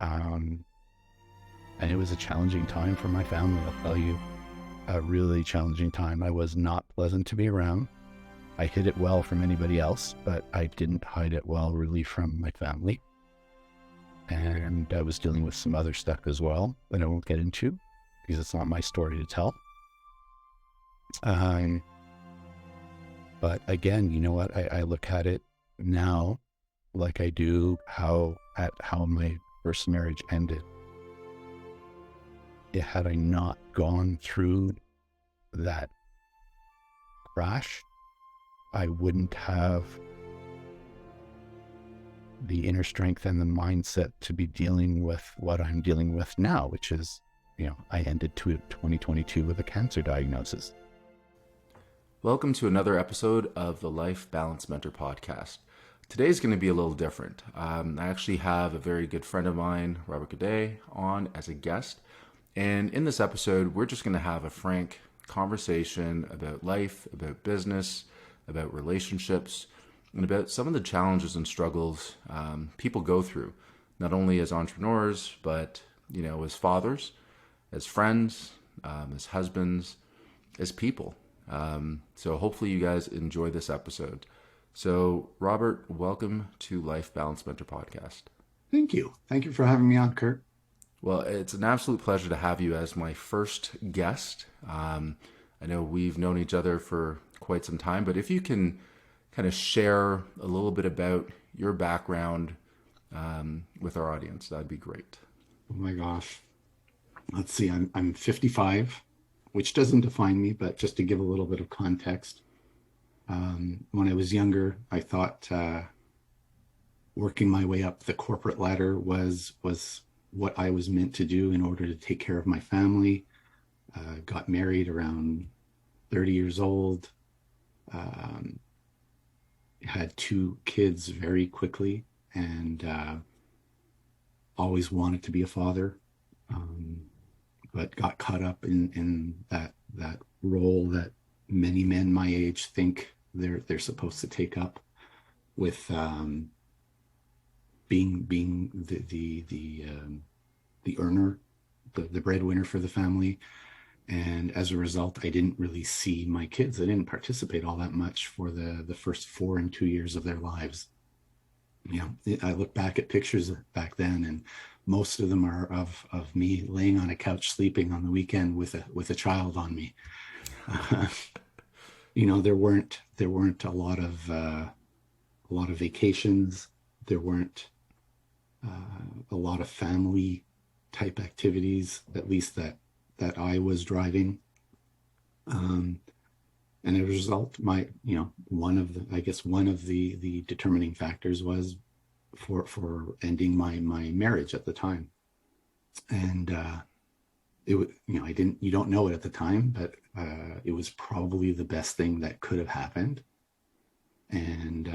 Um, and it was a challenging time for my family, I'll tell you. A really challenging time. I was not pleasant to be around. I hid it well from anybody else, but I didn't hide it well really from my family. And I was dealing with some other stuff as well that I won't get into because it's not my story to tell. But again, you know what? I look at it now like I do how my first marriage ended. Had I not gone through that crash, I wouldn't have the inner strength and the mindset to be dealing with what I'm dealing with now, which is, I ended 2022 with a cancer diagnosis. Welcome to another episode of the Life Balance Mentor podcast. Today's going to be a little different. I actually have a very good friend of mine, Robert Godet, on as a guest. And in this episode, we're just going to have a frank conversation about life, about business, about relationships, and about some of the challenges and struggles people go through, not only as entrepreneurs, but, as fathers, as friends, as husbands, as people. So hopefully you guys enjoy this episode. So Robert, welcome to Life Balance Mentor podcast. Thank you. Thank you for having me on, Kurt. Well, it's an absolute pleasure to have you as my first guest. I know we've known each other for quite some time, but if you can kind of share a little bit about your background with our audience, that'd be great. Oh my gosh. Let's see, I'm 55, which doesn't define me, but just to give a little bit of context. When I was younger, I thought working my way up the corporate ladder was what I was meant to do in order to take care of my family. Got married around 30 years old. Had 2 kids very quickly, and always wanted to be a father, but got caught up in that role that many men my age think they're supposed to take up, with being the earner, the breadwinner for the family. And as a result, I didn't really see my kids. I didn't participate all that much for the first 4 and 2 years of their lives. I look back at pictures back then, and most of them are of me laying on a couch sleeping on the weekend with a child on me. There weren't a lot of vacations. There weren't a lot of family type activities, at least that I was driving. And as a result, one of the determining factors was for ending my marriage at the time. And you don't know it at the time, but it was probably the best thing that could have happened. And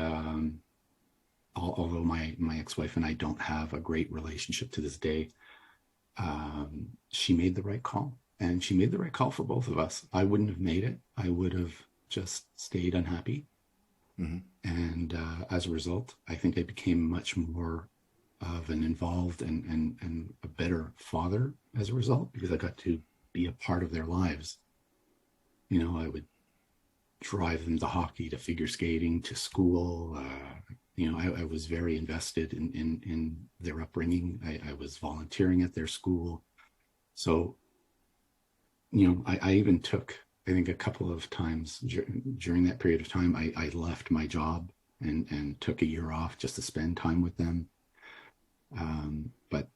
although my ex-wife and I don't have a great relationship to this day, she made the right call, and she made the right call for both of us. I wouldn't have made it. I would have just stayed unhappy. Mm-hmm. And as a result, I think I became much more of an involved and a better father as a result, because I got to be a part of their lives. I would drive them to hockey, to figure skating, to school. I was very invested in their upbringing. I was volunteering at their school. So, I even took, I think, a couple of times during that period of time, I left my job and took a year off just to spend time with them. But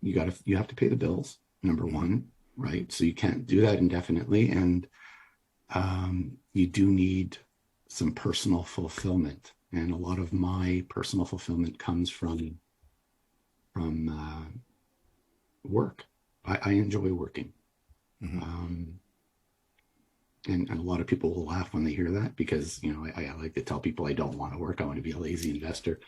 you have to pay the bills, number one, right? So you can't do that indefinitely. And you do need some personal fulfillment. And a lot of my personal fulfillment comes from work. I enjoy working. Mm-hmm. And a lot of people will laugh when they hear that, because, I like to tell people I don't want to work. I want to be a lazy investor.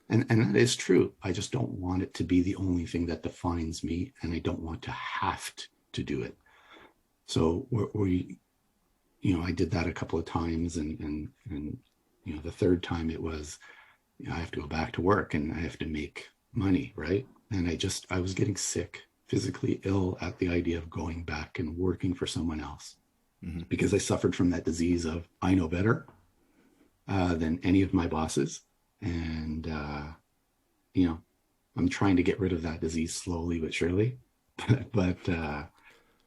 And that is true. I just don't want it to be the only thing that defines me, and I don't want to have to do it. So I did that a couple of times, and the third time it was, I have to go back to work and I have to make money, right? And I was getting sick, physically ill at the idea of going back and working for someone else, because I suffered from that disease of I know better than any of my bosses. And, I'm trying to get rid of that disease slowly but surely. but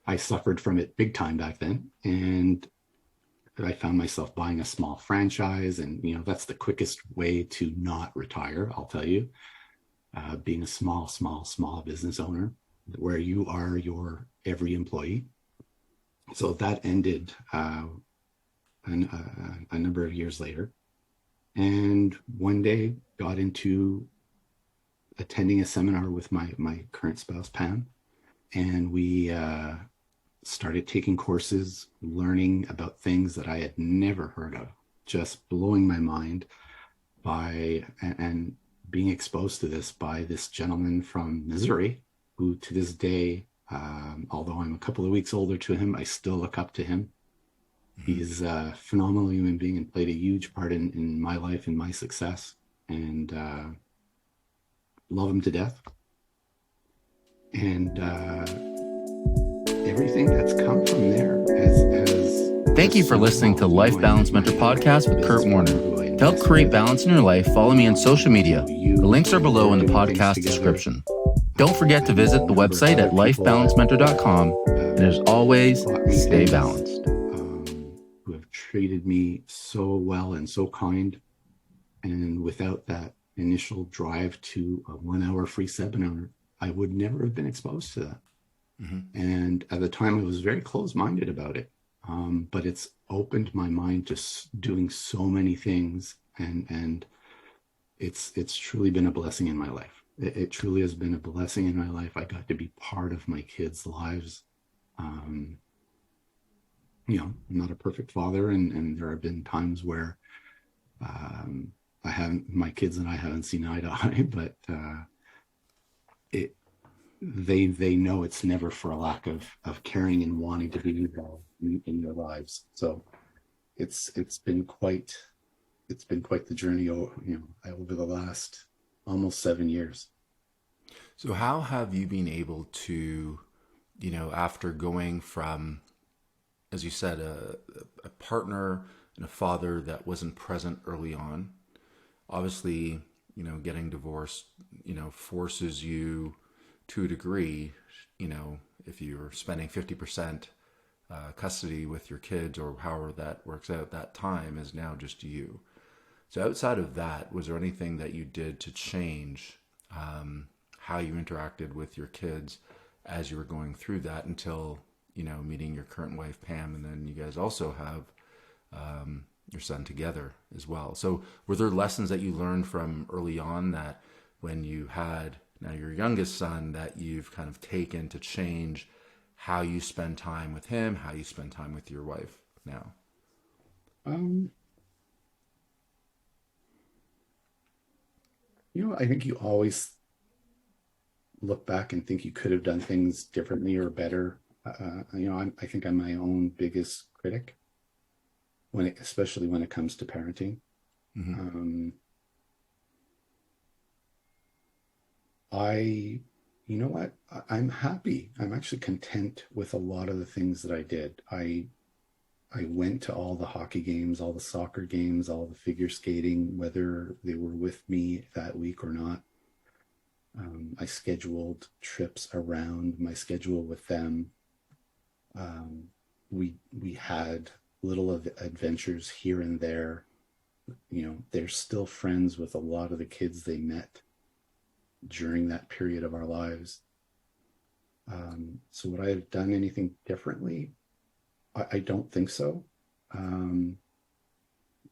I suffered from it big time back then. And I found myself buying a small franchise. And, that's the quickest way to not retire, I'll tell you. Being a small business owner where you are your every employee. So that ended a number of years later. And one day got into attending a seminar with my current spouse, Pam. And we started taking courses, learning about things that I had never heard of, just blowing my mind and being exposed to this by this gentleman from Missouri, who to this day, although I'm a couple of weeks older to him, I still look up to him. He's a phenomenal human being and played a huge part in my life and my success, and love him to death. And everything that's come from there Thank you for listening to Life Balance Mentor Podcast with Kurt Warner. To help create balance in your life, follow me on social media. The links are below in the podcast description. Don't forget to visit the website at lifebalancementor.com. And as always, stay balanced. Who have treated me so well and so kind. And without that initial drive to a 1 hour free seminar, I would never have been exposed to that. And at the time, I was very closed-minded about it. But it's opened my mind to doing so many things, and it's truly been a blessing in my life. It truly has been a blessing in my life. I got to be part of my kids' lives. I'm not a perfect father, and there have been times where my kids and I haven't seen eye to eye, but they know it's never for a lack of caring and wanting to be involved in their lives. So it's been quite the journey over the last almost 7 years. So how have you been able to, after going from, as you said, a partner and a father that wasn't present early on, obviously, getting divorced, forces you to a degree, if you're spending 50% custody with your kids or however that works out, that time is now just you. So outside of that, was there anything that you did to change how you interacted with your kids as you were going through that until, meeting your current wife, Pam, and then you guys also have your son together as well. So were there lessons that you learned from early on that when you had now your youngest son that you've kind of taken to change how you spend time with him, how you spend time with your wife now? I think you always look back and think you could have done things differently or better. I think I'm my own biggest critic especially when it comes to parenting. I'm happy. I'm actually content with a lot of the things that I did. I went to all the hockey games, all the soccer games, all the figure skating, whether they were with me that week or not. I scheduled trips around my schedule with them. We had little adventures here and there. They're still friends with a lot of the kids they met during that period of our lives. So would I have done anything differently? I don't think so.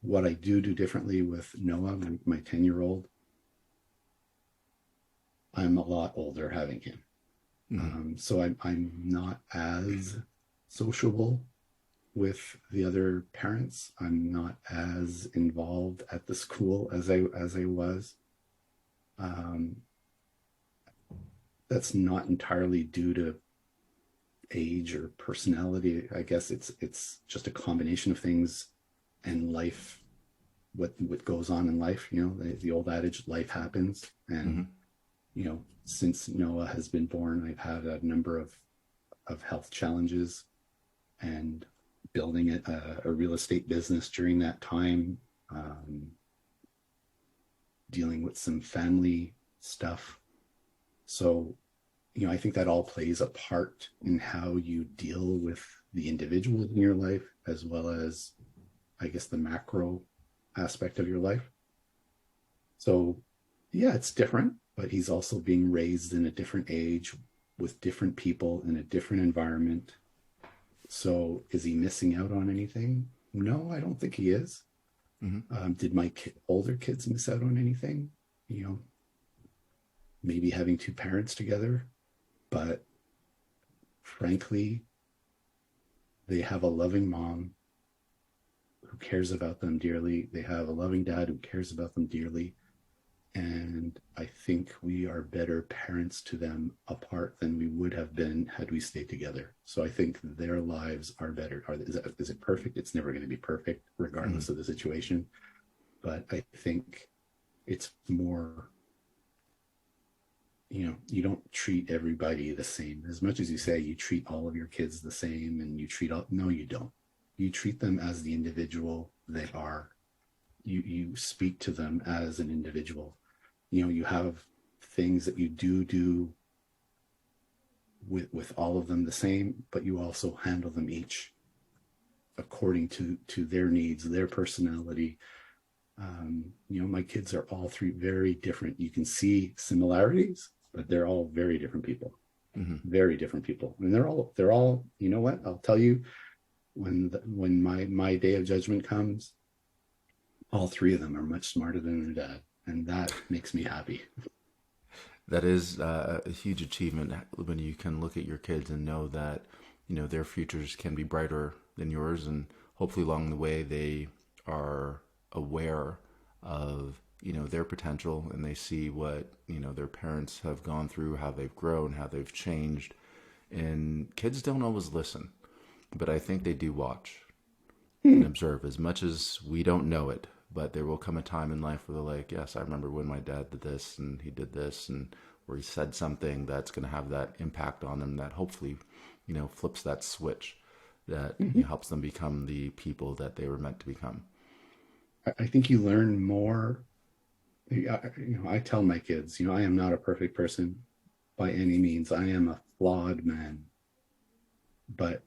What I do differently with Noah, my 10-year-old, I'm a lot older having him. So I'm not as sociable with the other parents. I'm not as involved at the school as I was. That's not entirely due to age or personality. I guess it's just a combination of things and life, what goes on in life. The old adage, life happens, and Since Noah has been born, I've had a number of health challenges, and building a real estate business during that time, dealing with some family stuff. So, I think that all plays a part in how you deal with the individuals in your life, as well as, I guess, the macro aspect of your life. So, yeah, it's different, but he's also being raised in a different age with different people in a different environment. So, is he missing out on anything? No, I don't think he is. Did my older kids miss out on anything? Maybe having two parents together, but frankly, they have a loving mom who cares about them dearly. They have a loving dad who cares about them dearly. And I think we are better parents to them apart than we would have been had we stayed together. So I think their lives are better. Is it perfect? It's never going to be perfect, regardless of the situation. But I think it's more, you don't treat everybody the same. As much as you say you treat all of your kids the same, and no, you don't. You treat them as the individual they are. You speak to them as an individual. You have things that you do with all of them the same, but you also handle them each according to their needs, their personality. My kids are all three very different. You can see similarities, but they're all very different people. Very different people. And they're all, you know what? I'll tell you, when my day of judgment comes, all three of them are much smarter than their dad. And that makes me happy. That is a huge achievement when you can look at your kids and know that, their futures can be brighter than yours. And hopefully along the way, they are aware of, their potential, and they see what, their parents have gone through, how they've grown, how they've changed. And kids don't always listen, but I think they do watch and observe as much as we don't know it. But there will come a time in life where they're like, yes, I remember when my dad did this and he did this, and where he said something that's going to have that impact on them that hopefully, flips that switch that helps them become the people that they were meant to become. I think you learn more. I tell my kids, I am not a perfect person by any means. I am a flawed man. But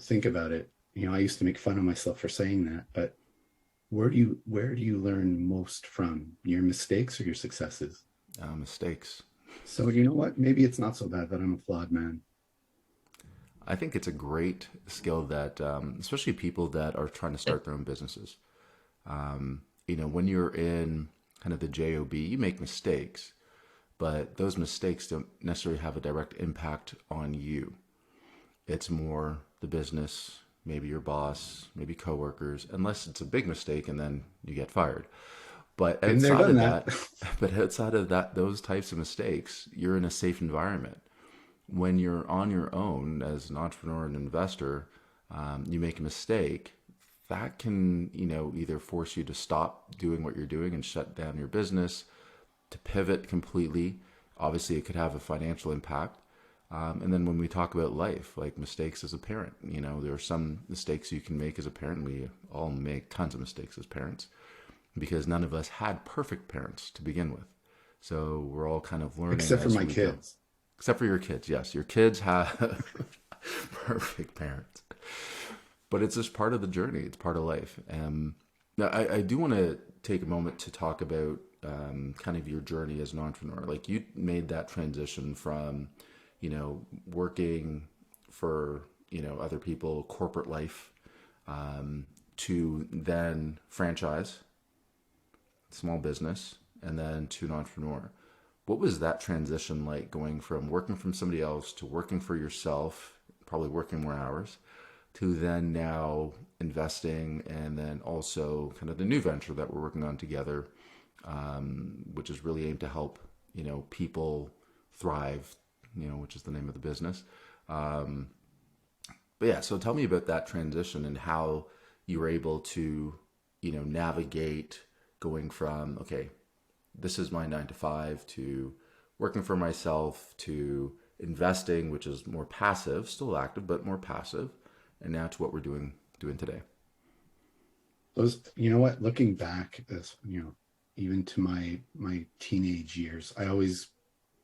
think about it. I used to make fun of myself for saying that, but where do you learn most from? Your mistakes or your successes? Mistakes. So you know what? Maybe it's not so bad that I'm a flawed man. I think it's a great skill that, especially people that are trying to start their own businesses. When you're in kind of the job, you make mistakes, but those mistakes don't necessarily have a direct impact on you. It's more the business, maybe your boss, maybe coworkers, unless it's a big mistake and then you get fired. But outside of that, those types of mistakes, you're in a safe environment. When you're on your own as an entrepreneur and investor, you make a mistake, that can, either force you to stop doing what you're doing and shut down your business, to pivot completely. Obviously, it could have a financial impact. And then when we talk about life, like mistakes as a parent, there are some mistakes you can make as a parent. We all make tons of mistakes as parents because none of us had perfect parents to begin with. So we're all kind of learning. Except for my kids. Except for your kids, yes. Your kids have perfect parents. But it's just part of the journey. It's part of life. Now, I do want to take a moment to talk about kind of your journey as an entrepreneur. Like you made that transition from working for, other people, corporate life, to then franchise, small business, and then to an entrepreneur. What was that transition like, going from working from somebody else to working for yourself, probably working more hours, to then now investing, and then also kind of the new venture that we're working on together, which is really aimed to help, people thrive, which is the name of the business. But yeah, so tell me about that transition and how you were able to, navigate going from, okay, this is my 9 to 5 to, working for myself to investing, which is more passive, still active, but more passive, and now to what we're doing today. Those, you know what, looking back, as you know, even to my teenage years, I always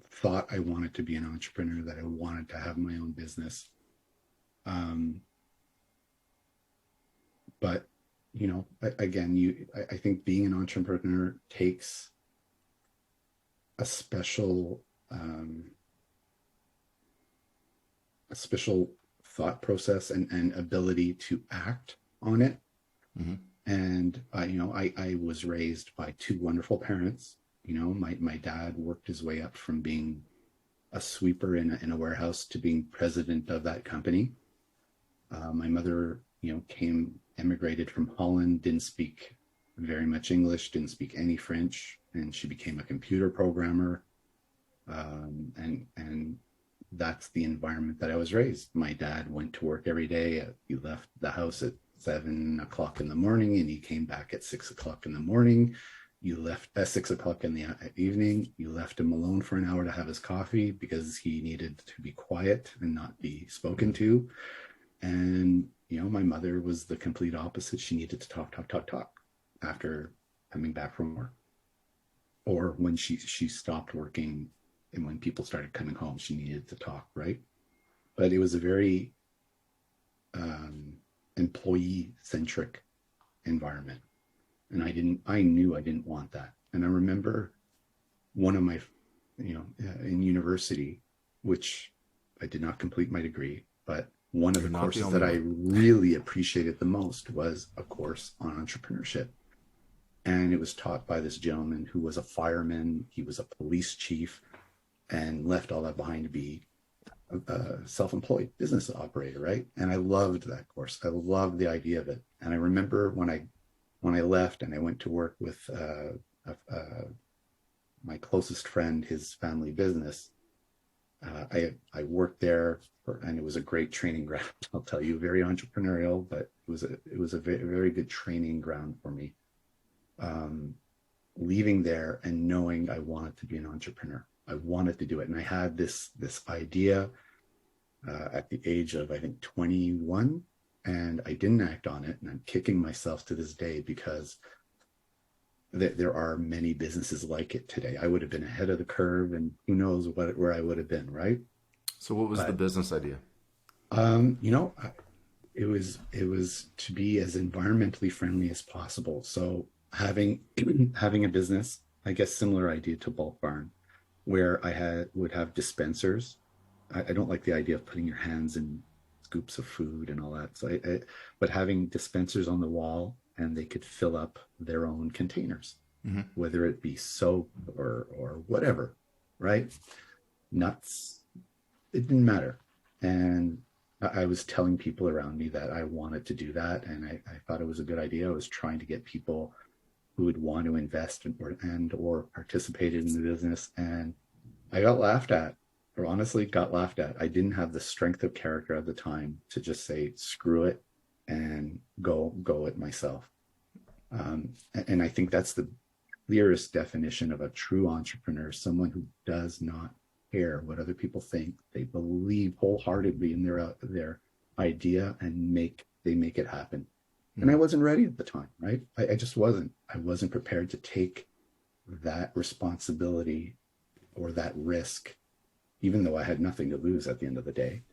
thought I wanted to be an entrepreneur, that I wanted to have my own business. But you know, again, I think being an entrepreneur takes a special thought process and ability to act on it. Mm-hmm. And you know, I was raised by two wonderful parents. You know, my dad worked his way up from being a sweeper in a warehouse to being president of that company. My mother, you know, emigrated from Holland, didn't speak very much English, didn't speak any French, and she became a computer programmer. And that's the environment that I was raised. My dad went to work every day. He left the house at 7 o'clock in the morning, and he came back at 6 o'clock in the morning. You left at 6 o'clock in the evening. You left him alone for an hour to have his coffee because he needed to be quiet and not be spoken to. And you know, my mother was the complete opposite. She needed to talk after coming back from work, or when she stopped working, and when people started coming home, she needed to talk, right? But it was a very employee centric environment, and I knew I didn't want that. And I remember one of my, you know, in university, which I did not complete my degree, but one of the courses that I really appreciated the most was a course on entrepreneurship. And it was taught by this gentleman who was a fireman. He was a police chief and left all that behind to be a self-employed business operator, right? And I loved that course. I loved the idea of it. And I remember when I left and I went to work with my closest friend, his family business. I worked there, and it was a great training ground. I'll tell you, very entrepreneurial, but it was a very, very good training ground for me. Leaving there and knowing I wanted to be an entrepreneur, I wanted to do it, and I had this idea at the age of, I think, 21, and I didn't act on it, and I'm kicking myself to this day because there are many businesses like it today. I would have been ahead of the curve, and who knows where I would have been, right? So what was the business idea? You know, it was to be as environmentally friendly as possible. So having a business, I guess similar idea to Bulk Barn, where would have dispensers. I don't like the idea of putting your hands in scoops of food and all that. So but having dispensers on the wall, and they could fill up their own containers, mm-hmm. whether it be soap or whatever, right? Nuts, it didn't matter. And I was telling people around me that I wanted to do that, and I thought it was a good idea. I was trying to get people who would want to invest or participate in the business, and I got laughed at, or honestly got laughed at. I didn't have the strength of character at the time to just say, screw it, and go it myself. And I think that's the clearest definition of a true entrepreneur, someone who does not care what other people think. They believe wholeheartedly in their idea, and they make it happen. Mm-hmm. And I wasn't ready at the time, right? I just wasn't. I wasn't prepared to take that responsibility or that risk, even though I had nothing to lose at the end of the day.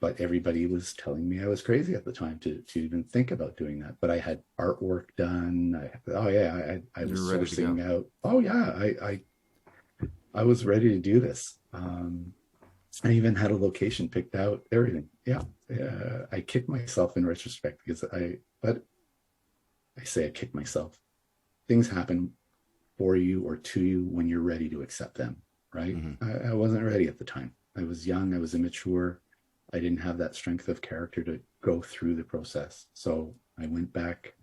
But everybody was telling me I was crazy at the time to even think about doing that. But I had artwork done. I was sourcing out. Oh yeah, I was ready to do this. I even had a location picked out, everything. Yeah. I kicked myself in retrospect because but I say I kicked myself. Things happen for you or to you when you're ready to accept them, right? Mm-hmm. I wasn't ready at the time. I was young. I was immature. I didn't have that strength of character to go through the process. So I went back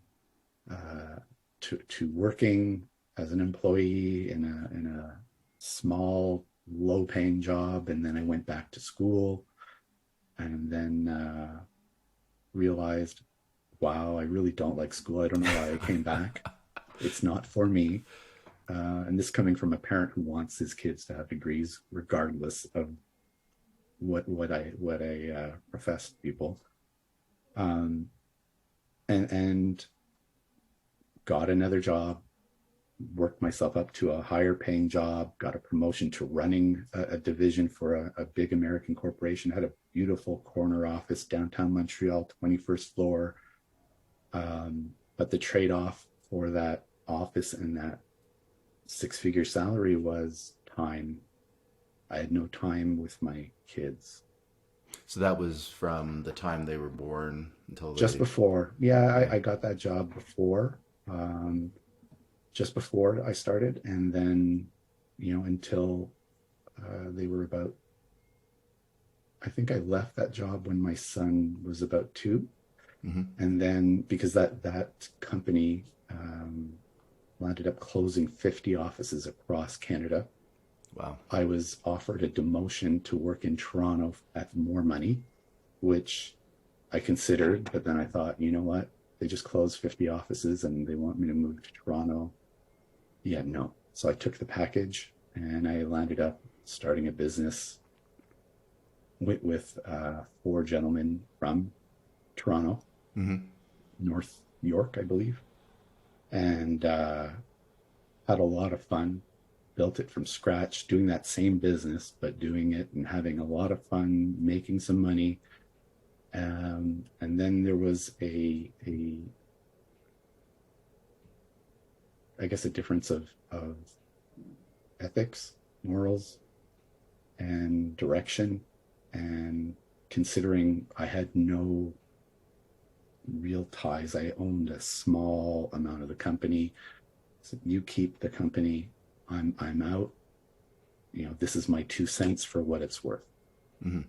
to working as an employee in a small, low-paying job, and then I went back to school, and then realized, wow, I really don't like school. I don't know why I came back. It's not for me. and this coming from a parent who wants his kids to have degrees, regardless of what I profess to people, um, and got another job, worked myself up to a higher paying job, got a promotion to running a division for a big American corporation, had a beautiful corner office downtown Montreal, 21st floor. But the trade-off for that office and that six-figure salary was time. I had no time with my kids. So that was from the time they were born until Just before. Yeah, I got that job before. Just before I started, and then, until they were about, I think I left that job when my son was about 2. Mm-hmm. And then because that company ended up closing 50 offices across Canada. Wow. I was offered a demotion to work in Toronto at more money, which I considered, but then I thought, you know what? They just closed 50 offices and they want me to move to Toronto. Yeah, no. So I took the package and I landed up starting a business with 4 gentlemen from Toronto, Mm-hmm. North York, I believe, and had a lot of fun. Built it from scratch, doing that same business, but doing it and having a lot of fun, making some money. And then there was I guess a difference of ethics, morals, and direction. And considering I had no real ties, I owned a small amount of the company. So you keep the company, I'm out. This is my 2 cents for what it's worth. Mm-hmm.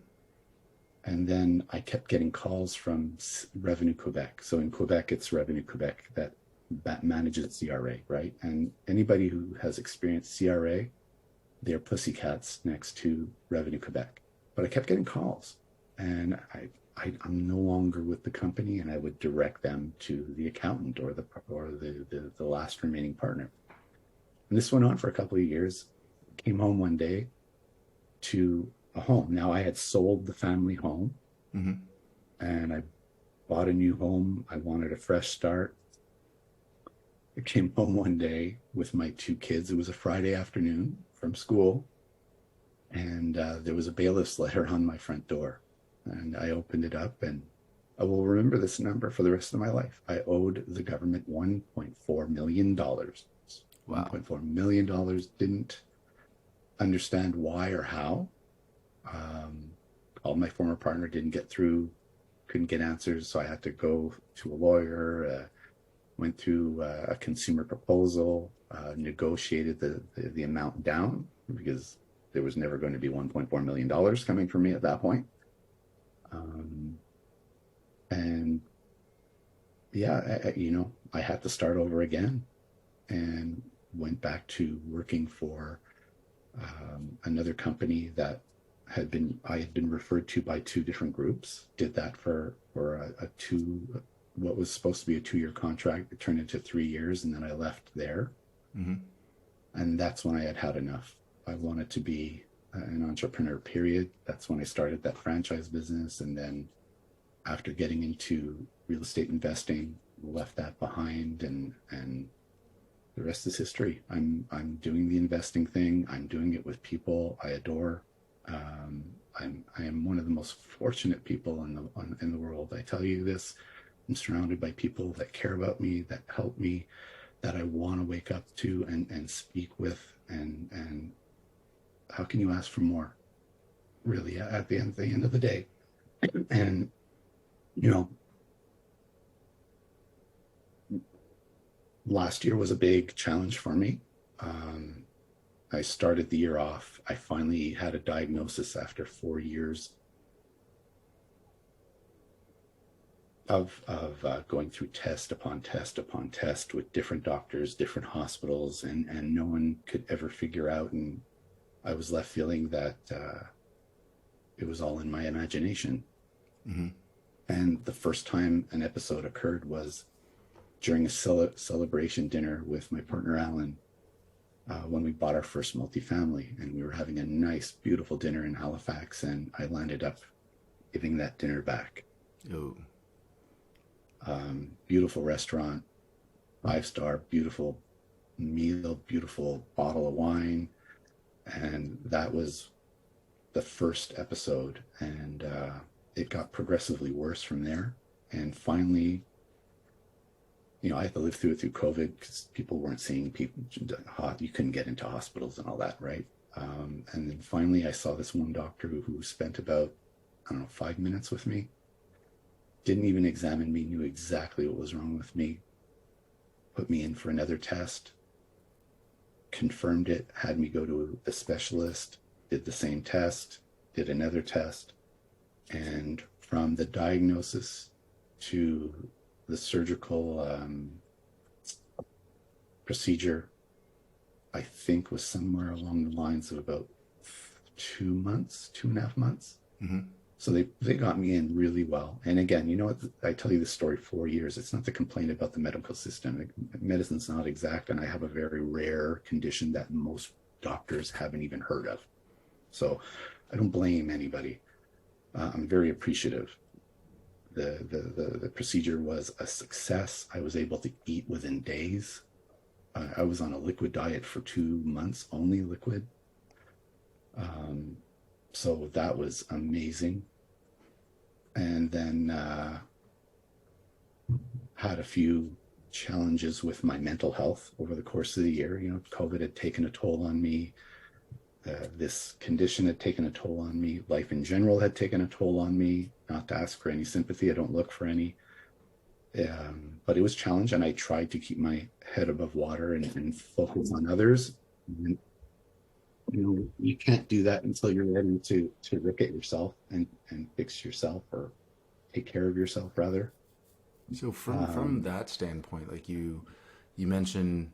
And then I kept getting calls from Revenue Quebec. So in Quebec, it's Revenue Quebec that manages CRA, right? And anybody who has experienced CRA, they're pussycats next to Revenue Quebec. But I kept getting calls, and I'm no longer with the company, and I would direct them to the accountant or the last remaining partner. And this went on for a couple of years. Came home one day to a home. Now I had sold the family home, Mm-hmm. and I bought a new home. I wanted a fresh start. I came home one day with my 2 kids. It was a Friday afternoon from school, and there was a bailiff's letter on my front door. And I opened it up, and I will remember this number for the rest of my life. I owed the government $1.4 million. Wow. $1.4 million. Didn't understand why or how. Called my former partner, didn't get through, couldn't get answers. So I had to go to a lawyer, went through a consumer proposal, negotiated the amount down because there was never going to be $1.4 million coming from me at that point. And yeah, I had to start over again, and went back to working for another company that I had been referred to by 2 different groups. Did that for what was supposed to be a 2-year contract. It turned into 3 years, and then I left there. Mm-hmm. And that's when I had enough. I wanted to be an entrepreneur, period. That's when I started that franchise business. And then after getting into real estate investing, left that behind, and the rest is history. I'm doing the investing thing. I'm doing it with people I adore. I am one of the most fortunate people in the world. I tell you this. I'm surrounded by people that care about me, that help me, that I want to wake up to and speak with. And how can you ask for more? Really, at the end of the day. And last year was a big challenge for me. I started the year off. I finally had a diagnosis after 4 years of going through test upon test upon test with different doctors, different hospitals, and no one could ever figure out. And I was left feeling that it was all in my imagination. Mm-hmm. And the first time an episode occurred was during a celebration dinner with my partner, Alan. when we bought our first multifamily, and we were having a nice, beautiful dinner in Halifax, and I landed up giving that dinner back. Oh, Beautiful restaurant, 5-star, beautiful meal, beautiful bottle of wine. And that was the first episode. And it got progressively worse from there. And finally, I had to live through COVID because people weren't seeing people. You couldn't get into hospitals and all that, right? And then finally, I saw this one doctor who spent about, I don't know, 5 minutes with me. Didn't even examine me, knew exactly what was wrong with me, put me in for another test, confirmed it, had me go to a specialist, did the same test, did another test. And from the diagnosis to the surgical procedure, I think was somewhere along the lines of about 2 months, 2.5 months. mm-hmm. So they got me in really well. And again, I tell you this story 4 years. It's not to complain about the medical system. Medicine's not exact, and I have a very rare condition that most doctors haven't even heard of. So I don't blame anybody. I'm very appreciative. The procedure was a success. I was able to eat within days. I was on a liquid diet for 2 months, only liquid. So that was amazing. And then had a few challenges with my mental health over the course of the year. COVID had taken a toll on me. This condition had taken a toll on me. Life in general had taken a toll on me. Not to ask for any sympathy. I don't look for any. But it was a challenge, and I tried to keep my head above water and focus on others. And, you can't do that until you're ready to look at yourself and fix yourself, or take care of yourself, rather. So from that standpoint, like you mentioned,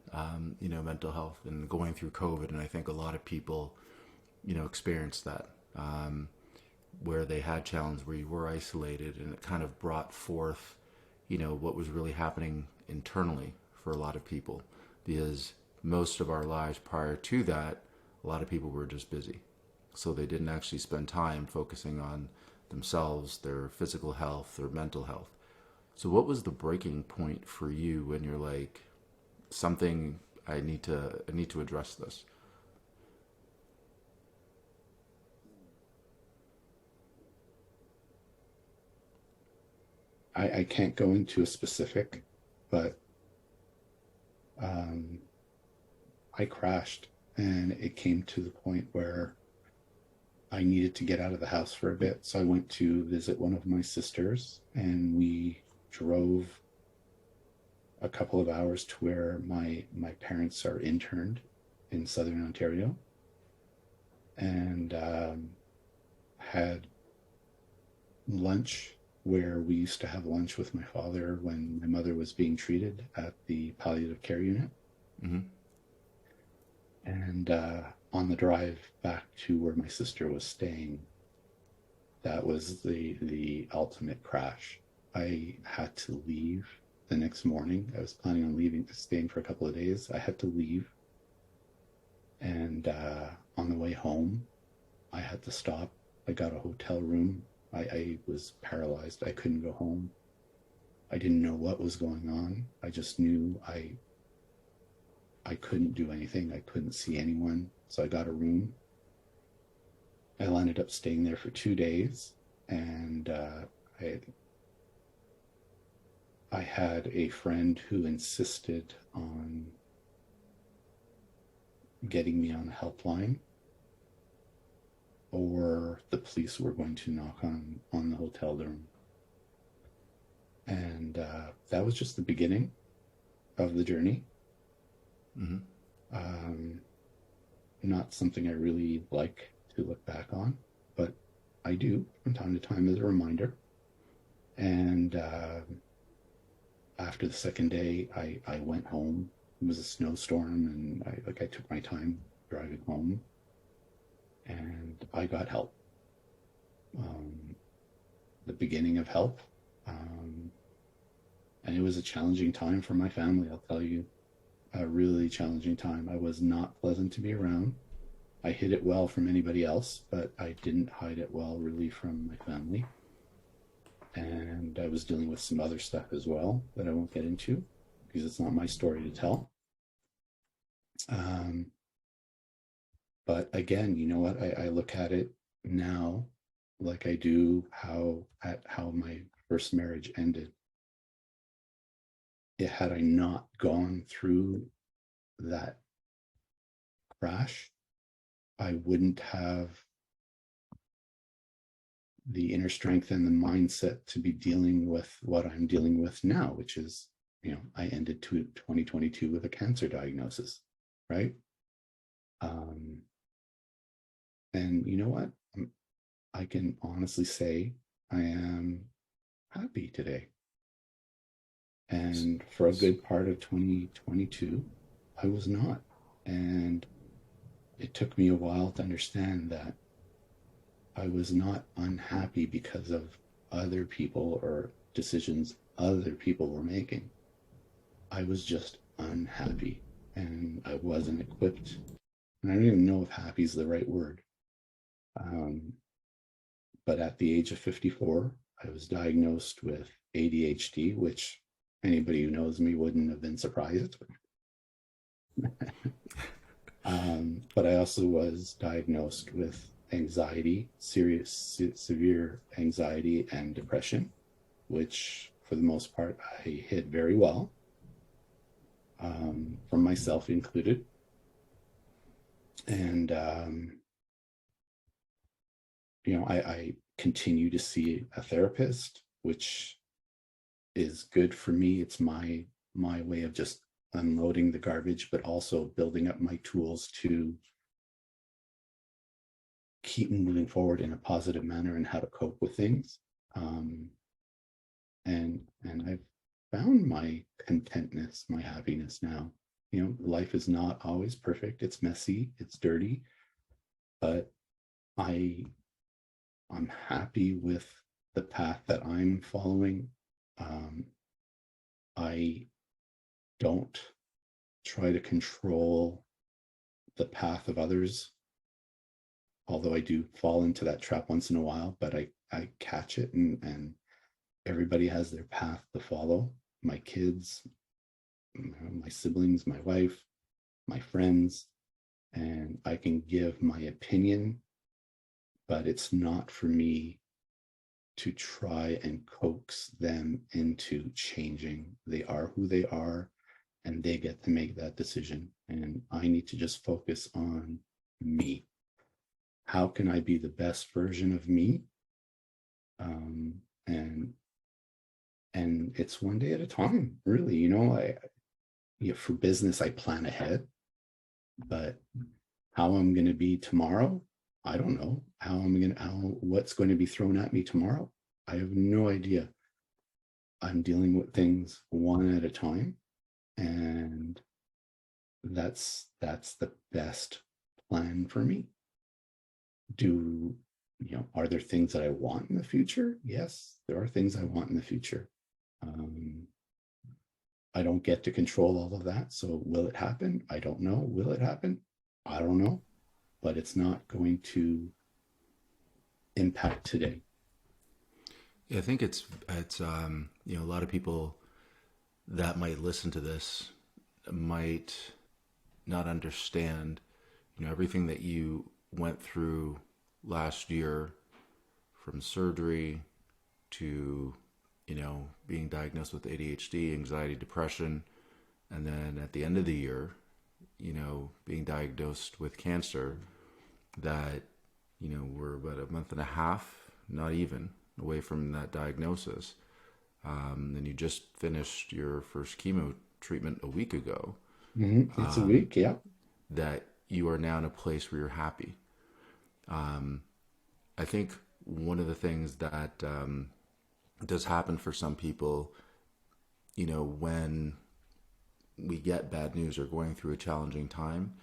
mental health and going through COVID, and I think a lot of people, experienced that, where they had challenges, where you were isolated, and it kind of brought forth, what was really happening internally for a lot of people, because most of our lives prior to that, a lot of people were just busy, so they didn't actually spend time focusing on themselves, their physical health, their mental health. So what was the breaking point for you when you're like, something, I need to address this? I can't go into a specific, but I crashed, and it came to the point where I needed to get out of the house for a bit. So I went to visit one of my sisters, and we drove a couple of hours to where my parents are interned in Southern Ontario, and had lunch where we used to have lunch with my father when my mother was being treated at the palliative care unit. Mm-hmm. And on the drive back to where my sister was staying, that was the ultimate crash. I had to leave the next morning. I was planning on staying for a couple of days. I had to leave. And on the way home, I had to stop. I got a hotel room. I was paralyzed. I couldn't go home. I didn't know what was going on. I just knew I couldn't do anything. I couldn't see anyone. So I got a room. I landed up staying there for 2 days, and I had a friend who insisted on getting me on a helpline, or the police were going to knock on the hotel room. And that was just the beginning of the journey. Mm-hmm. Not something I really like to look back on, but I do from time to time as a reminder. And after the second day, I went home. It was a snowstorm, and I took my time driving home, and I got help. The beginning of help. And it was a challenging time for my family, I'll tell you. a really challenging time. I was not pleasant to be around. I hid it well from anybody else, but I didn't hide it well really from my family. And I was dealing with some other stuff as well that I won't get into because it's not my story to tell. Um, but again, you know what? I look at it now like I do how my first marriage ended. Had I not gone through that crash, I wouldn't have the inner strength and the mindset to be dealing with what I'm dealing with now, which is, I ended 2022 with a cancer diagnosis, right? And you know what? I can honestly say I am happy today. And for a good part of 2022, I was not. And it took me a while to understand that I was not unhappy because of other people or decisions other people were making. I was just unhappy and I wasn't equipped. And I don't even know if happy is the right word. But at the age of 54, I was diagnosed with ADHD, which anybody who knows me wouldn't have been surprised. But I also was diagnosed with anxiety, severe anxiety and depression, which for the most part I hid very well, from myself included. And, I continue to see a therapist, which is good for me. It's my way of just unloading the garbage, but also building up my tools to keep moving forward in a positive manner and how to cope with things. And I've found my contentness, my happiness now. Life is not always perfect. It's messy, it's dirty, but I'm happy with the path that I'm following. I don't try to control the path of others, although I do fall into that trap once in a while, but I catch it, and everybody has their path to follow. My kids, my siblings, my wife, my friends, and I can give my opinion, but it's not for me to try and coax them into changing. They are who they are, and they get to make that decision. And I need to just focus on me. How can I be the best version of me? And it's one day at a time, really. For business, I plan ahead, but how I'm going to be tomorrow, I don't know. What's going to be thrown at me tomorrow, I have no idea. I'm dealing with things one at a time, and that's the best plan for me. Are there things that I want in the future? Yes, there are things I want in the future. I don't get to control all of that. So will it happen? I don't know. Will it happen? I don't know. But it's not going to impact today. Yeah, I think it's a lot of people that might listen to this might not understand, everything that you went through last year, from surgery to, being diagnosed with ADHD, anxiety, depression, and then at the end of the year, being diagnosed with cancer, that, we're about a month and a half, not even, away from that diagnosis. And you just finished your first chemo treatment a week ago. Mm-hmm. It's a week, yeah. That you are now in a place where you're happy. I think one of the things that does happen for some people, when we get bad news or going through a challenging time,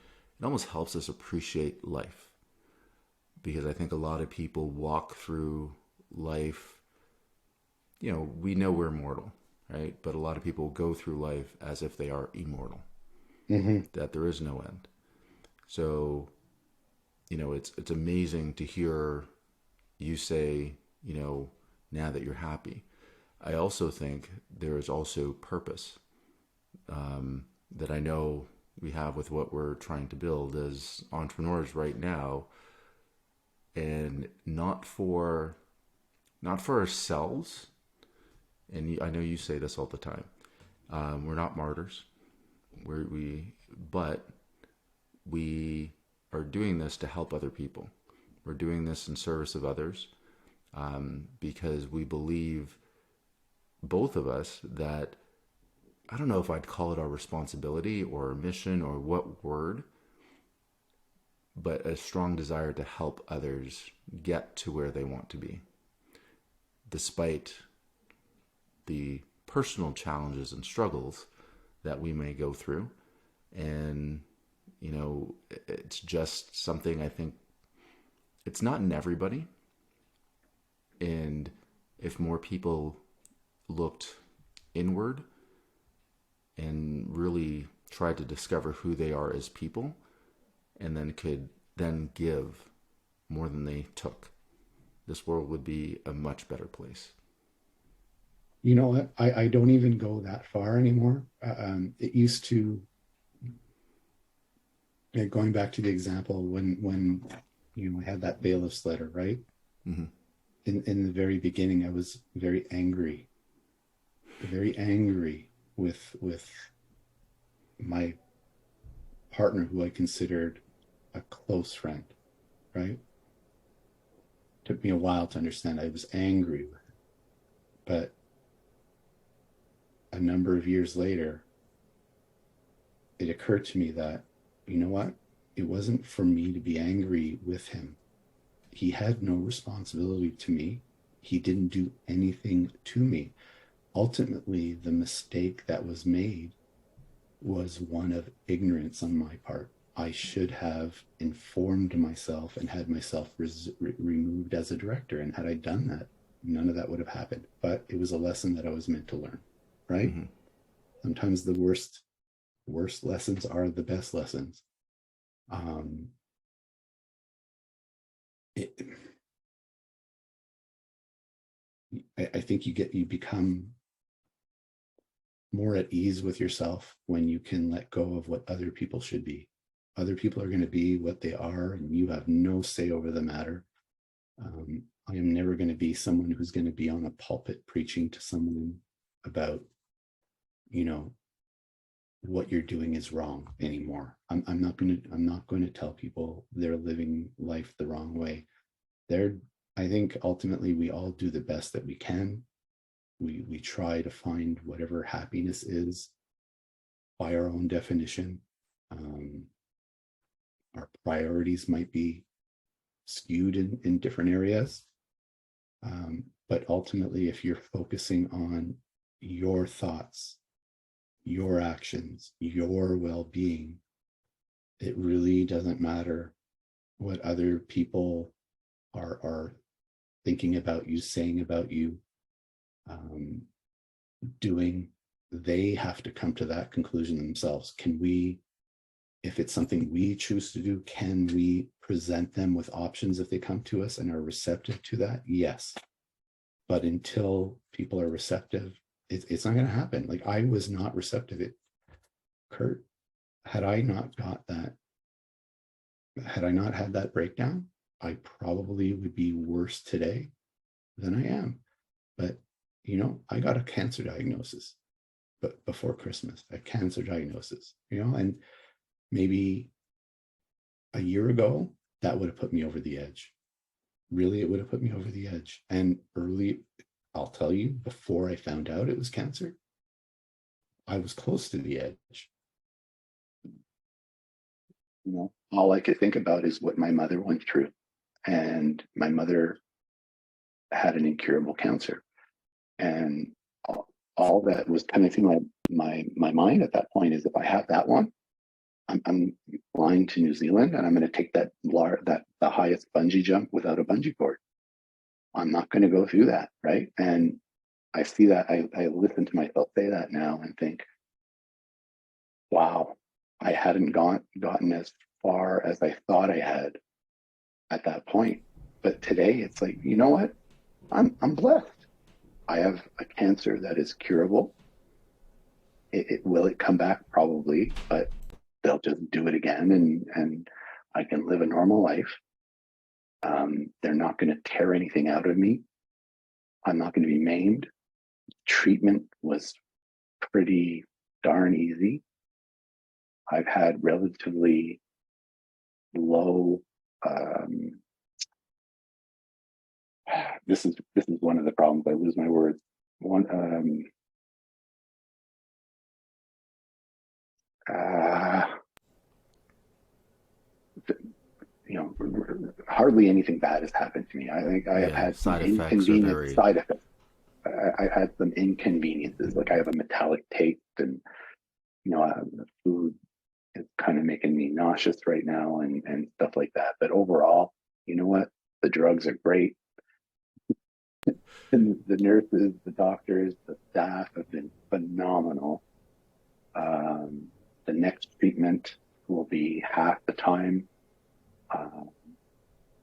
it almost helps us appreciate life. Because I think a lot of people walk through life, we know we're mortal, right? But a lot of people go through life as if they are immortal. that there is no end. So, it's amazing to hear you say, now that you're happy. I also think there is also purpose, that I know we have with what we're trying to build as entrepreneurs right now, and not for ourselves. And I know you say this all the time. We're not martyrs. But we are doing this to help other people. We're doing this in service of others, because we believe, both of us, that, I don't know if I'd call it our responsibility or mission or what word, but a strong desire to help others get to where they want to be, despite the personal challenges and struggles that we may go through. And, it's just something, I think, it's not in everybody. And if more people looked inward and really tried to discover who they are as people, and then could then give more than they took, this world would be a much better place. You know what? I don't even go that far anymore. It used to, going back to the example when I had that bailiff's letter, right? Mm-hmm. In the very beginning, I was very angry with my partner, who I considered a close friend, right? Took me a while to understand I was angry with it. But a number of years later, it occurred to me that, you know what? It wasn't for me to be angry with him. He had no responsibility to me. He didn't do anything to me. Ultimately, the mistake that was made was one of ignorance on my part. I should have informed myself and had myself removed as a director. And had I done that, none of that would have happened. But it was a lesson that I was meant to learn, right? Mm-hmm. Sometimes the worst lessons are the best lessons. I think you become more at ease with yourself when you can let go of what other people should be. Other people are going to be what they are, and you have no say over the matter. I am never going to be someone who's going to be on a pulpit preaching to someone about, what you're doing is wrong anymore. I'm not going to tell people they're living life the wrong way. I think ultimately we all do the best that we can. We try to find whatever happiness is by our own definition. Our priorities might be skewed in different areas. But ultimately, if you're focusing on your thoughts, your actions, your well-being, it really doesn't matter what other people are thinking about you, saying about you, doing. They have to come to that conclusion themselves. If it's something we choose to do, can we present them with options if they come to us and are receptive to that? Yes. But until people are receptive, it's not going to happen. Like, I was not receptive. Kurt, had I not had that breakdown, I probably would be worse today than I am. But, I got a cancer diagnosis, but before Christmas, a cancer diagnosis, and maybe a year ago, that would have put me over the edge. Really, it would have put me over the edge. And I'll tell you, before I found out it was cancer, I was close to the edge. All I could think about is what my mother went through. And my mother had an incurable cancer. And all that was coming through my mind at that point is, if I have that one, I'm flying to New Zealand and I'm going to take the highest bungee jump without a bungee cord. I'm not going to go through that, right? And I see that, I listen to myself say that now and think, wow, I hadn't gotten as far as I thought I had at that point. But today it's like, you know what? I'm blessed. I have a cancer that is curable. Will it come back? Probably, but they'll just do it again, and I can live a normal life. They're not going to tear anything out of me. I'm not going to be maimed. Treatment was pretty darn easy. I've had relatively low. This is one of the problems. I lose my words. One. Uh, you know, hardly anything bad has happened to me. I think I have Yeah, had some side effects are inconvenient very, side effects. I've had some inconveniences, like I have a metallic taste, and the food is kind of making me nauseous right now, and stuff like that. But overall, you know what? The drugs are great. And the nurses, the doctors, the staff have been phenomenal. Um, the next treatment will be half the time,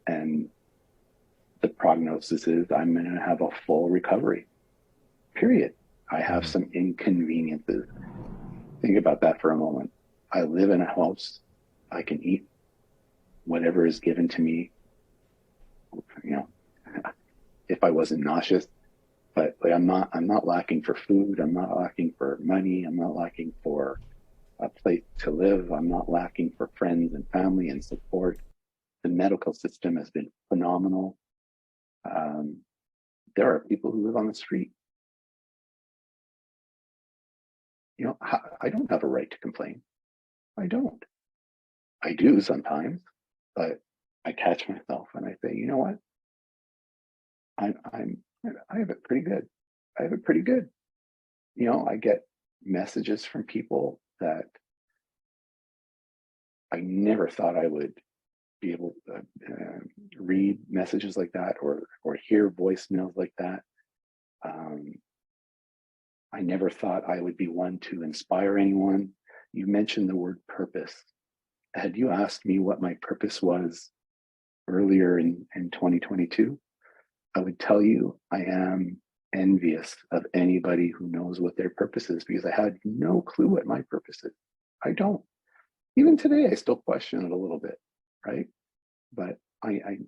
and the prognosis is I'm going to have a full recovery. Period. I have mhm. some inconveniences. Think about that for a moment. I live in a house. I can eat whatever is given to me, you know, if I wasn't nauseous. But like, I'm not lacking for food. I'm not lacking for money. I'm not lacking for a place to live. I'm not lacking for friends and family and support. The medical system has been phenomenal. Um, there are people who live on the street. I don't have a right to complain. I don't. I do sometimes, but I catch myself and I say, you know what? I'm I have it pretty good. I have it pretty good. I get messages from people that I never thought I would be able to read messages like that, or hear voicemails like that. Um, I never thought I would be one to inspire anyone. You mentioned the word purpose. Had you asked me what my purpose was earlier in 2022, I would tell you I am envious of anybody who knows what their purpose is, because I had no clue what my purpose is. I don't. Even today, I still question it a little bit, right? But I'm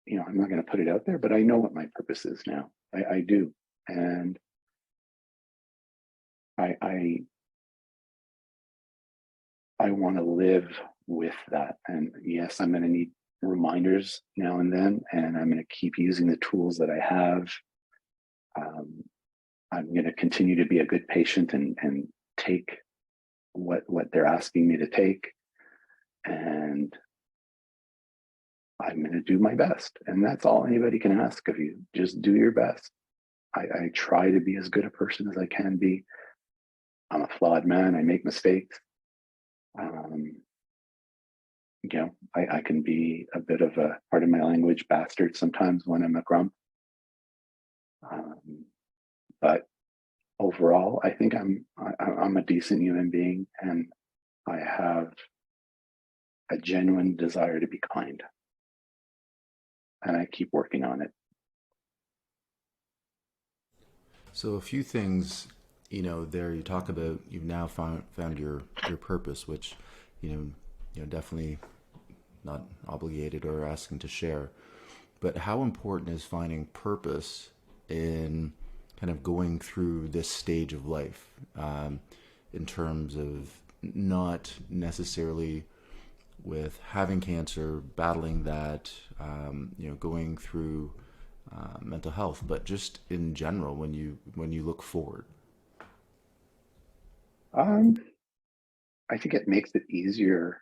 not going to put it out there, but I know what my purpose is now. I do, and I I want to live with that. And yes, I'm going to need reminders now and then, and I'm going to keep using the tools that I have. Um, I'm going to continue to be a good patient, and take what they're asking me to take, and I'm going to do my best. And that's all anybody can ask of you. Just do your best. I try to be as good a person as I can be. I'm a flawed man. I make mistakes. Um, I can be a bit of a, part of my language, bastard sometimes when I'm a grump. Um, but overall, I think I'm a decent human being, and I have a genuine desire to be kind, and I keep working on it. So a few things, there you talk about you've now found your purpose, which, definitely not obligated or asking to share. But how important is finding purpose in kind of going through this stage of life, in terms of not necessarily with having cancer, battling that, going through mental health, but just in general when you look forward. Um, I think it makes it easier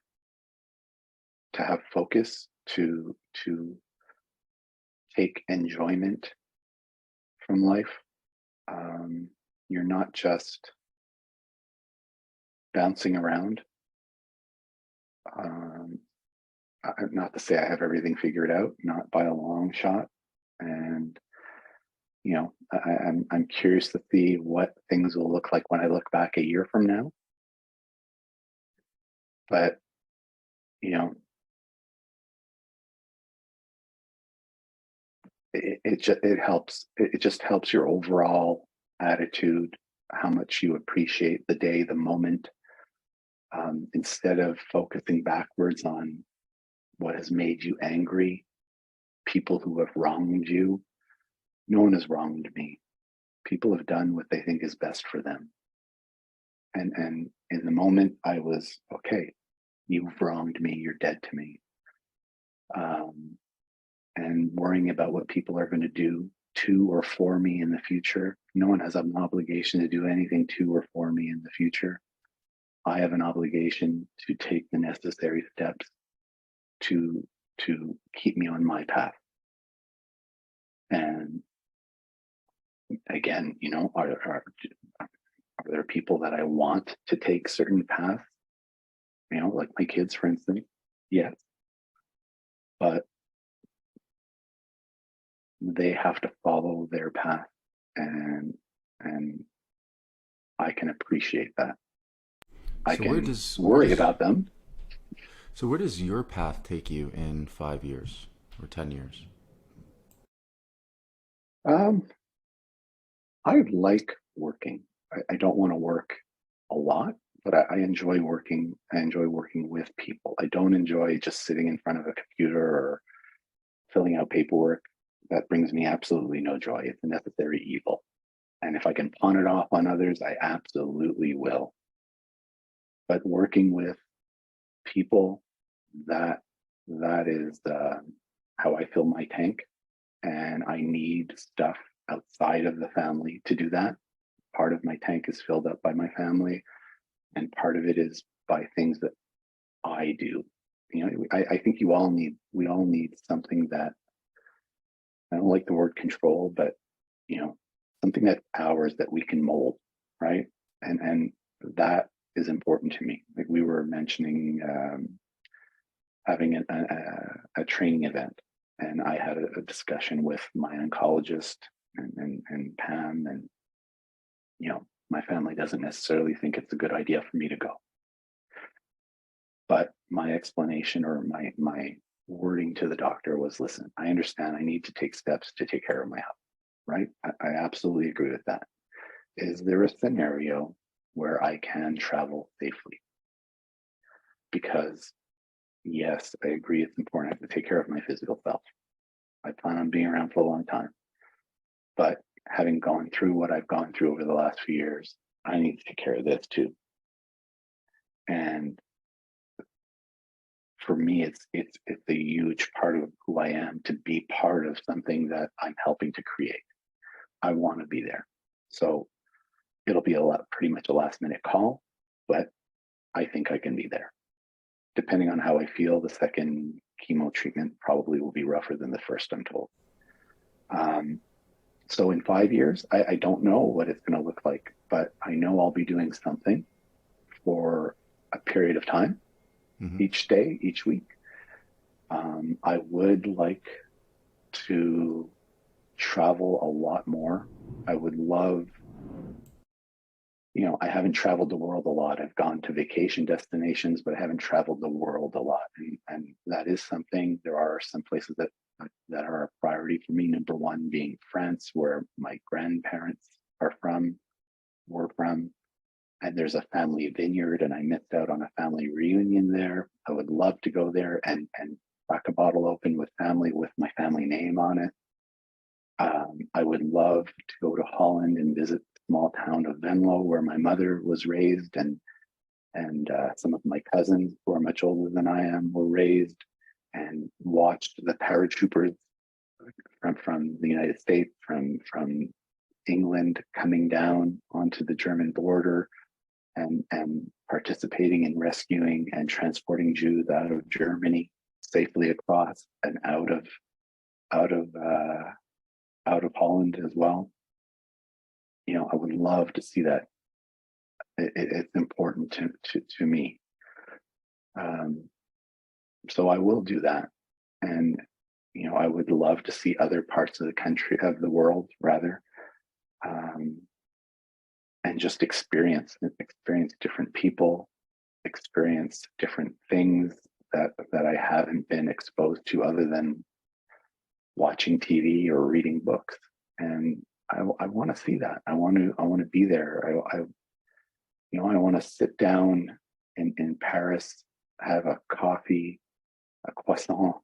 to have focus, to take enjoyment from life. Um, you're not just bouncing around. Um, Not to say I have everything figured out, not by a long shot. And I'm curious to see what things will look like when I look back a year from now. But, you know, it just helps your overall attitude, how much you appreciate the day, the moment, instead of focusing backwards on what has made you angry, people who have wronged you. No one has wronged me. People have done what they think is best for them. And in the moment, I was okay. You've wronged me. You're dead to me. Um, and worrying about what people are going to do to or for me in the future. No one has an obligation to do anything to or for me in the future. I have an obligation to take the necessary steps to keep me on my path. And again, are there people that I want to take certain paths? Like my kids, for instance. Yes, but they have to follow their path, and I can appreciate that. I So where can does worry about them. so where does your path take you in 5 years or 10 years? Um, I like working. I don't want to work a lot, but I enjoy working. I enjoy working with people. I don't enjoy just sitting in front of a computer or filling out paperwork. That brings me absolutely no joy. It's a necessary evil. And if I can pawn it off on others, I absolutely will. But working with people, that that is how I fill my tank. And I need stuff outside of the family to do that. Part of my tank is filled up by my family, and part of it is by things that I do. I think we all need something that, I don't like the word control, but you know, something that ours that we can mold, right? And that is important to me. Like we were mentioning, having a training event, and I had a discussion with my oncologist and Pam, and my family doesn't necessarily think it's a good idea for me to go. But my explanation, or my wording to the doctor was, listen, I understand I need to take steps to take care of my health, right? I absolutely agree with that. Is there a scenario where I can travel safely? Because yes, I agree it's important. I have to take care of my physical self. I plan on being around for a long time. But having gone through what I've gone through over the last few years, I need to take care of this too. And for me, it's a huge part of who I am to be part of something that I'm helping to create. I want to be there. So it'll be pretty much a last minute call, but I think I can be there. Depending on how I feel, the second chemo treatment probably will be rougher than the first, I'm told. So in 5 years, I don't know what it's going to look like, but I know I'll be doing something for a period of time, each day, each week. I would like to travel a lot more. I would love, I haven't traveled the world a lot. I've gone to vacation destinations, but I haven't traveled the world a lot. And that is something. There are some places that are a priority for me. Number one being France, where my grandparents were from. And there's a family vineyard, and I missed out on a family reunion there. I would love to go there and crack a bottle open with my family name on it. I would love to go to Holland and visit the small town of Venlo, where my mother was raised, and some of my cousins who are much older than I am were raised, and watched the paratroopers from the United States, from England, coming down onto the German border and participating in rescuing and transporting Jews out of Germany safely across and out of Holland as well. I would love to see that. It's important to me. So I will do that. And, I would love to see other parts of the world rather, and just experience different people, experience different things that I haven't been exposed to other than watching TV or reading books. And I want to see that. I want to be there. I want to sit down in Paris, have a coffee, a croissant,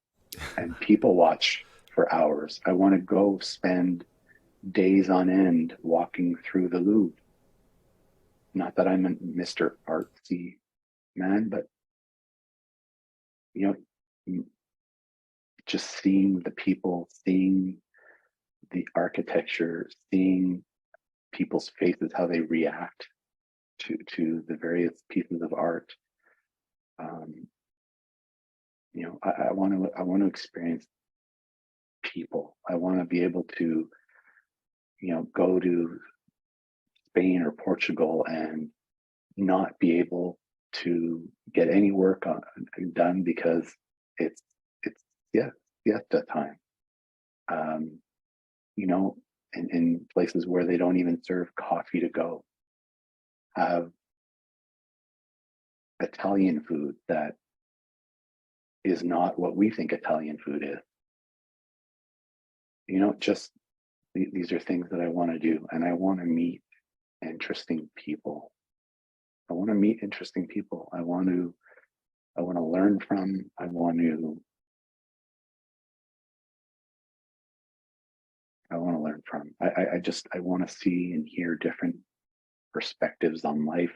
and people watch for hours. I want to go spend days on end walking through the Louvre. Not that I'm a Mr. Artsy man, but just seeing the people, seeing the architecture, seeing people's faces, how they react to the various pieces of art. I want to experience people. I want to be able to, go to Spain or Portugal and not be able to get any work done because it's siesta time. In places where they don't even serve coffee to go, have Italian food that is not what we think Italian food is. Just these are things that I want to do, and I want to meet interesting people. I want to learn from. I want to learn from. I want to see and hear different perspectives on life.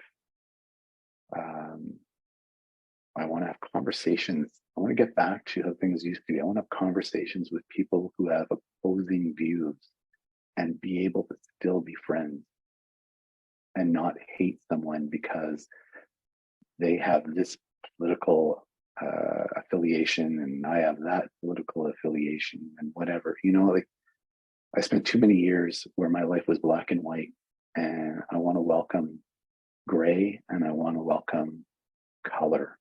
I want to have conversations. I want to get back to how things used to be. I want to have conversations with people who have opposing views and be able to still be friends and not hate someone because they have this political affiliation and I have that political affiliation and whatever. I spent too many years where my life was black and white, and I want to welcome gray and I want to welcome color.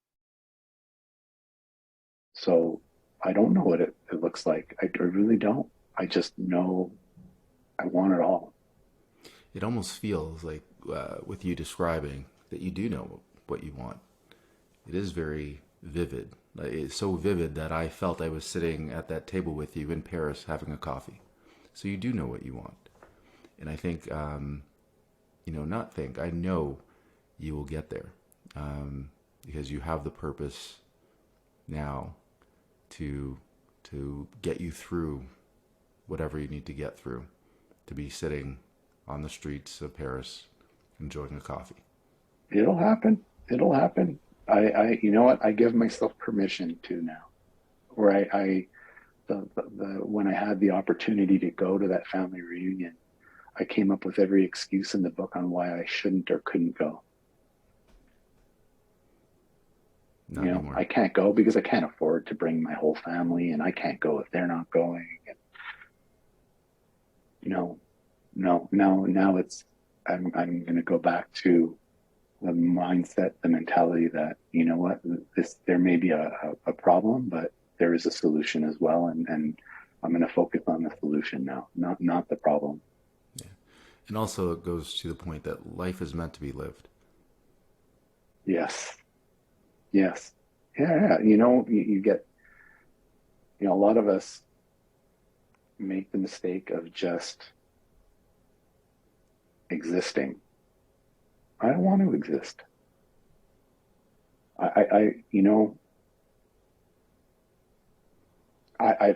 So I don't know what it looks like. I really don't. I just know I want it all. It almost feels like, with you describing, that you do know what you want. It is very vivid. It's so vivid that I felt I was sitting at that table with you in Paris having a coffee. So you do know what you want. And I think, I know you will get there, because you have the purpose now to get you through whatever you need to get through, to be sitting on the streets of Paris enjoying a coffee. It'll happen. I you know what? I give myself permission to now. Where when I had the opportunity to go to that family reunion, I came up with every excuse in the book on why I shouldn't or couldn't go. Not anymore. I can't go because I can't afford to bring my whole family, and I can't go if they're not going. And, now it's I'm going to go back to the mindset, the mentality that there may be a problem, but there is a solution as well, and I'm going to focus on the solution now, not the problem. Yeah, and also it goes to the point that life is meant to be lived. Yes. Yeah. You get, a lot of us make the mistake of just existing. I don't want to exist. I've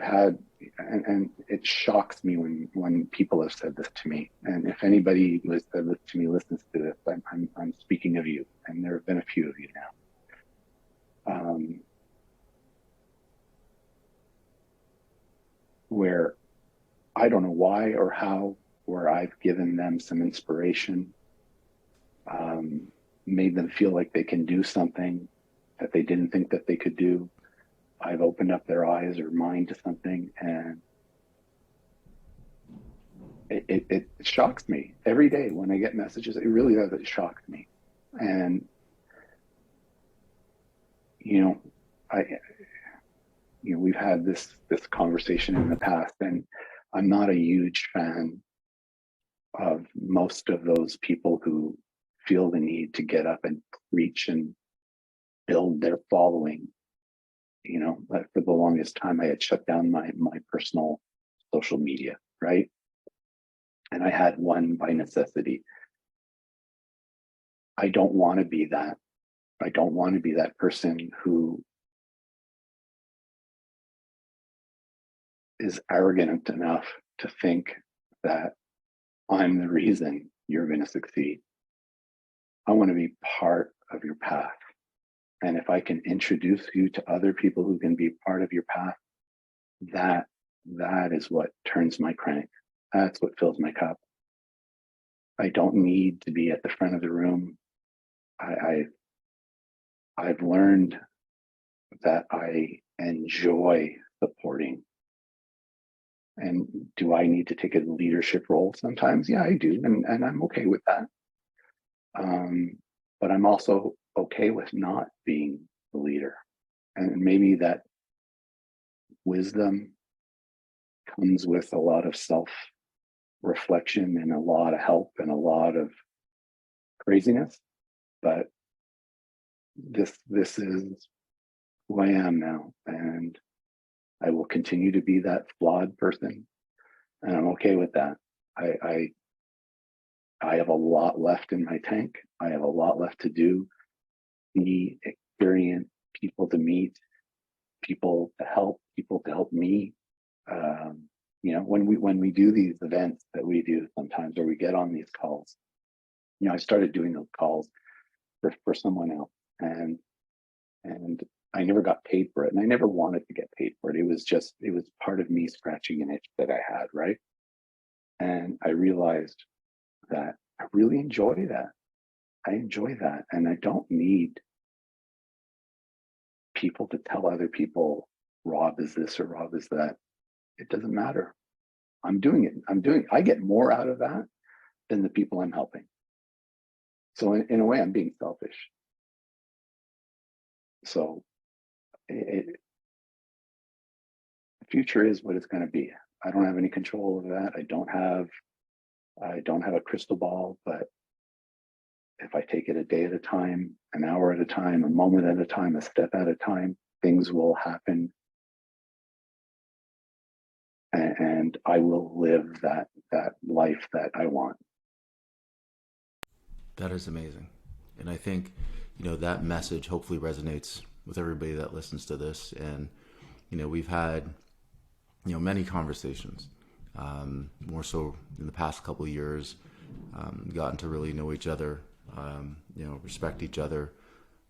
had, and it shocks me when people have said this to me. And if anybody who has said this to me listens to this, I'm speaking of you, and there have been a few of you now. Where I don't know why or how, where I've given them some inspiration, made them feel like they can do something that they didn't think that they could do. I've opened up their eyes or mind to something, and it shocks me every day when I get messages. It really does. It shocks me. And, we've had this conversation in the past, and I'm not a huge fan of most of those people who feel the need to get up and preach and build their following. Like for the longest time, I had shut down my personal social media, right? And I had one by necessity. I don't want to be that. I don't want to be that person who is arrogant enough to think that I'm the reason you're going to succeed. I want to be part of your path. And if I can introduce you to other people who can be part of your path, that is what turns my crank. That's what fills my cup. I don't need to be at the front of the room. I've learned that I enjoy supporting. And do I need to take a leadership role sometimes? Yeah, I do. And I'm okay with that. But I'm also okay with not being the leader. And maybe that wisdom comes with a lot of self-reflection and a lot of help and a lot of craziness. But this is who I am now. And I will continue to be that flawed person. And I'm okay with that. I have a lot left in my tank. I have a lot left to do. Me, experience, people to meet, people to help me. When we do these events that we do sometimes, or we get on these calls, I started doing those calls for someone else, and I never got paid for it, and I never wanted to get paid for it. It was part of me scratching an itch that I had, right? And I realized that I really enjoy that. I enjoy that, and I don't need people to tell other people Rob is this or Rob is that. It doesn't matter. I'm doing it. I get more out of that than the people I'm helping. So in a way, I'm being selfish. So the future is what it's going to be. I don't have any control over that. I don't have a crystal ball, but if I take it a day at a time, an hour at a time, a moment at a time, a step at a time, things will happen. And I will live that life that I want. That is amazing. And I think, that message hopefully resonates with everybody that listens to this. And, we've had, many conversations, more so in the past couple of years, gotten to really know each other, respect each other,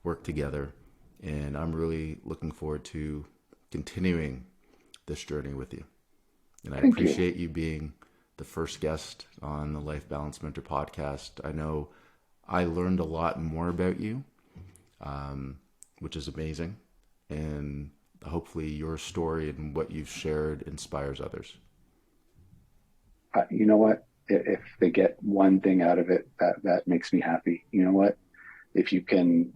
work together. And I'm really looking forward to continuing this journey with you. And I appreciate you being the first guest on the Life Balance Mentor podcast. I know I learned a lot more about you, which is amazing. And hopefully your story and what you've shared inspires others. You know what? If they get one thing out of it, that makes me happy. You know what? If you can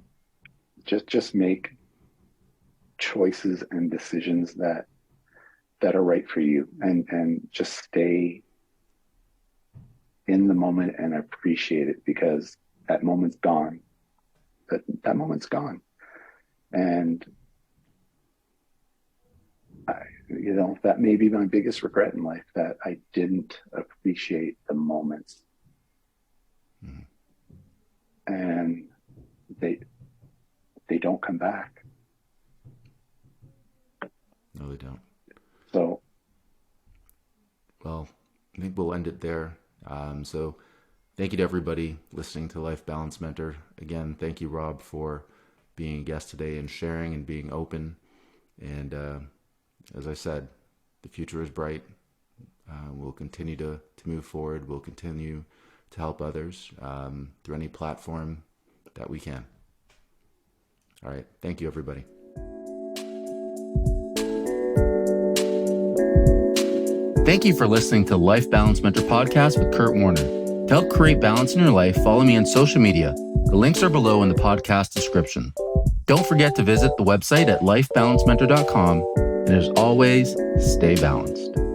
just make choices and decisions that are right for you, and just stay in the moment and appreciate it, because that moment's gone. That moment's gone. And that may be my biggest regret in life, that I didn't appreciate the moments. Mm-hmm. And they don't come back. No, they don't. So, well, I think we'll end it there. So thank you to everybody listening to Life Balance Mentor. Again, thank you, Rob, for being a guest today and sharing and being open. And as I said, the future is bright. We'll continue to move forward. We'll continue to help others through any platform that we can. All right. Thank you, everybody. Thank you for listening to Life Balance Mentor Podcast with Kurt Warner. To help create balance in your life, follow me on social media. The links are below in the podcast description. Don't forget to visit the website at lifebalancementor.com. And as always, stay balanced.